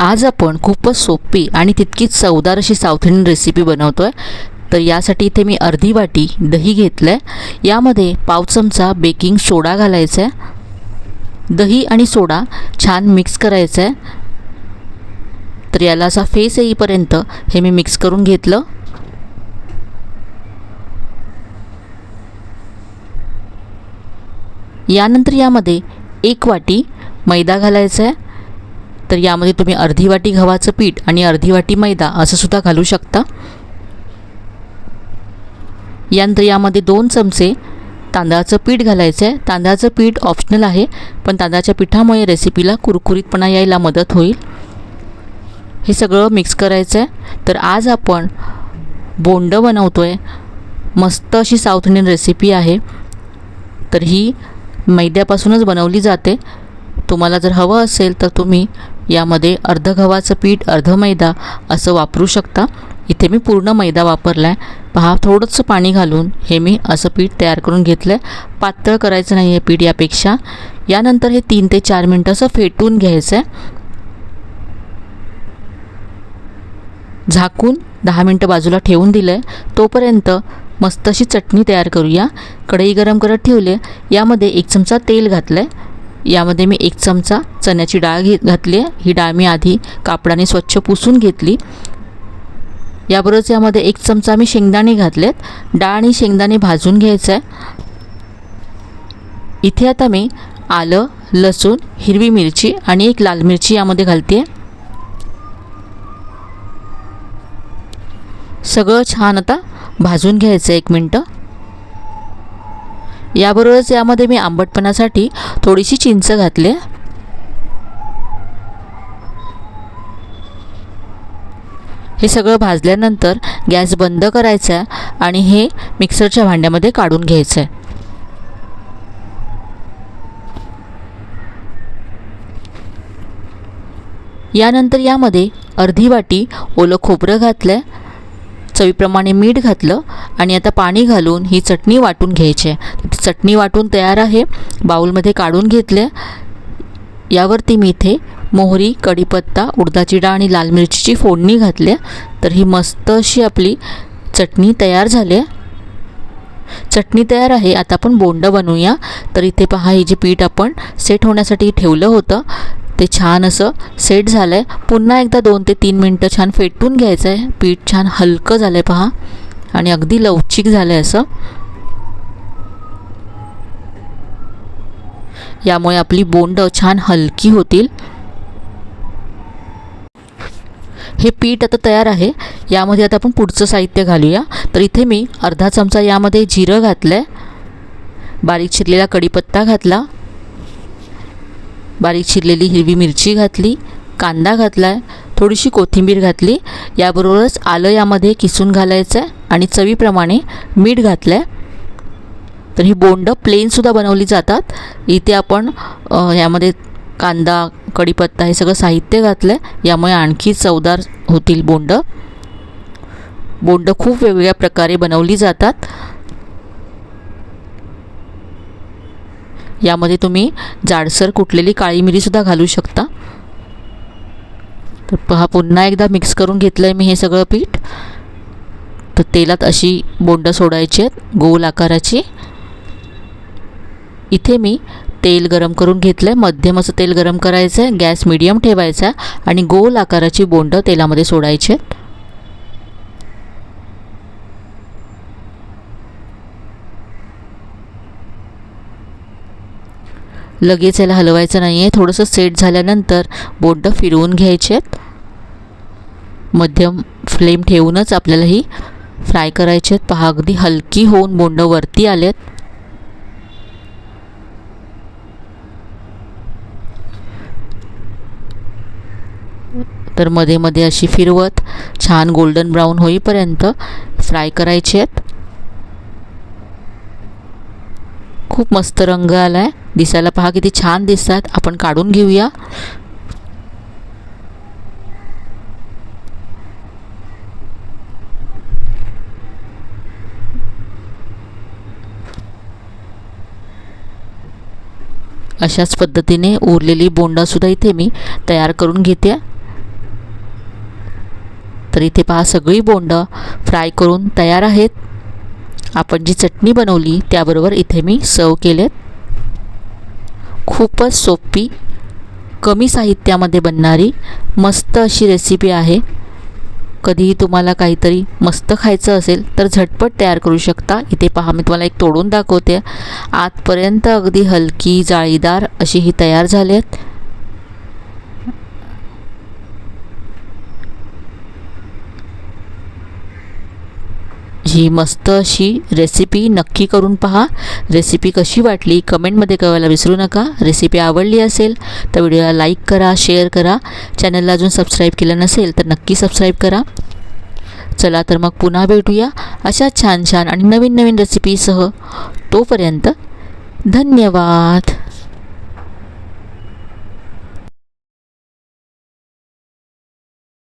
आज आपण खूपच सोपी आणि तितकीच चवदार अशी साऊथ इंडियन रेसिपी बनवतो आहे। तर यासाठी इथे मी अर्धी वाटी दही घेतलं आहे। यामध्ये पाव चमचा बेकिंग सोडा घालायचा आहे। दही आणि सोडा छान मिक्स करायचं आहे। तर याला असा फेस येईपर्यंत हे मी मिक्स करून घेतलं। यानंतर यामध्ये 1 वाटी मैदा घालायचा आहे। तर यामध्ये तुम्ही अर्धी वाटी गव्हाचं पीठ आणि अर्धी वाटी मैदा असं सुद्धा घालू शकता। यानंतर यामध्ये 2 चमचे तांदळाचं पीठ घालायचं आहे। तांदळाचं पीठ ऑप्शनल आहे, पण तांदळाच्या पिठामुळे रेसिपीला कुरकुरीतपणा यायला मदत होईल। हे सगळं मिक्स करायचं आहे। तर आज आपण बोंड बनवतोय। मस्त अशी साऊथ इंडियन रेसिपी आहे। तर ही मैद्यापासूनच बनवली जाते। तुम्हाला जर हवं असेल तर तुम्ही यामध्ये अर्ध गव्हाचं पीठ अर्ध मैदा असं वापरू शकता। इथे मी पूर्ण मैदा वापरला आहे। पहा, थोडंसं पाणी घालून हे मी असं पीठ तयार करून घेतलं आहे। पातळ करायचं नाही आहे पीठ यापेक्षा। यानंतर हे 3 ते 4 मिनटं असं फेटून घ्यायचं आहे। झाकून 10 मिनटं बाजूला ठेवून दिलं आहे। तोपर्यंत मस्त अशी चटणी तयार करूया। कढई गरम करत ठेवले। यामध्ये 1 चमचा तेल घातलं आहे। यामध्ये मी 1 चमचा चण्याची डाळ घातली आहे। ही डाळ मी आधी कापडाने स्वच्छ पुसून घेतली। याबरोबरच यामध्ये 1 चमचा मी शेंगदाणे घातलेत। डाळ आणि शेंगदाणे भाजून घ्यायचं आहे। इथे आता मी आलं, लसूण, हिरवी मिरची आणि 1 लाल मिरची यामध्ये घालते आहे। सगळं छान आता भाजून घ्यायचं 1 मिनटं। याबरोबरच यामध्ये मी आंबटपणासाठी थोडीशी चिंच घातली आहे। हे सगळं भाजल्यानंतर गॅस बंद करायचा आहे आणि हे मिक्सरच्या भांड्यामध्ये काढून घ्यायचं आहे। यानंतर यामध्ये अर्धी वाटी ओलं खोबरं घातलं आहे। चवीप्रमाणे मीठ घातलं आणि आता पाणी घालून ही चटणी वाटून घ्यायची आहे। चटणी वाटून तयार आहे। बाउलमध्ये काढून घेतले। यावरती मी इथे मोहरी, कढीपत्ता, उडदाची डाळ आणि लाल मिरचीची फोडणी घातली। तर ही मस्त अशी आपली चटणी तयार झाली आहे। चटणी तयार आहे। आता आपण बोंड बनवूया। तर इथे पहा, हे जे पीठ आपण सेट होण्यासाठी ठेवलं होतं ते छान असं सेट झालं आहे। पुन्हा एकदा 2 ते 3 मिनटं छान फेटून घ्यायचं आहे। पीठ छान हलकं झालं आहे पहा, आणि अगदी लवचिक झालं आहे असं। यामुळे आपली बोंड छान हलकी होतील। हे पीठ आता तयार आहे। यामध्ये आता आपण पुढचं साहित्य घालूया। तर इथे मी अर्धा चमचा यामध्ये जिरं घातलं आहे। बारीक चिरलेला कढीपत्ता घातला। बारीक चिरलेली हिरवी मिरची घातली। कांदा घातला आहे। थोडीशी कोथिंबीर घातली। याबरोबरच आलं यामध्ये किसून घालायचं आहे आणि चवीप्रमाणे मीठ घातलं आहे। तर ही बोंड प्लेनसुद्धा बनवली जातात। इथे आपण यामध्ये कांदा, कढीपत्ता हे सगळं साहित्य घातलं आहे। यामुळे आणखी चवदार होतील बोंड। बोंड खूप वेगवेगळ्या प्रकारे बनवली जातात। यामध्ये तुम्ही जाडसर कुटलेली काळी मिरीसुद्धा घालू शकता। तर पहा, पुन्हा एकदा मिक्स करून घेतलं आहे मी हे सगळं पीठ। तर तेलात अशी बोंड सोडायची आहेत गोल आकाराची। इथे मी तेल गरम करून घेतलं आहे। मध्यम असं तेल गरम करायचं आहे। गॅस मीडियम ठेवायचा आणि गोल आकाराची बोंड तेलामध्ये सोडायची आहेत। लगेच याला हलवायचं नाही आहे। थोडंसं सेट झाल्यानंतर बोंड फिरवून घ्यायचे आहेत। मध्यम फ्लेम ठेवूनच आपल्याला ही फ्राय करायचे आहेत। पहा, अगदी हलकी होऊन बोंड वरती आलेत। तर मध्ये मध्ये अशी फिरवत छान गोल्डन ब्राऊन होईपर्यंत फ्राय करायचे आहेत। खूप मस्त रंग आला आहे। दिसायला पहा किती छान दिसतात। आपण काढून घेऊया। अशाच पद्धतीने उरलेली बोंडसुद्धा इथे मी तयार करून घेते। तर इथे पहा सगळी बोंडं फ्राय करून तयार आहेत. आपण जी चटणी बनवली त्याबरोबर इथे मी सर्व केलेत. खूपच सोपी, कमी साहित्यामध्ये बनणारी मस्त अशी रेसिपी आहे. कधीही तुम्हाला काहीतरी मस्त खायचं असेल तर झटपट तयार करू शकता. इथे पहा मी तुम्हाला एक तोडून दाखवते. आतपर्यंत अगदी हलकी जाळीदार अशी ही तयार झालेत. ही मस्त अशी रेसिपी नक्की करून पहा. रेसिपी कशी वाटली कमेंटमध्ये कळवायला विसरू नका. रेसिपी आवडली असेल तर व्हिडिओला लाईक करा, शेअर करा. चॅनलला अजून सबस्क्राईब केलं नसेल तर नक्की सबस्क्राईब करा. चला तर मग पुन्हा भेटूया अशा छान छान आणि नवीन नवीन रेसिपीसह. तोपर्यंत धन्यवाद.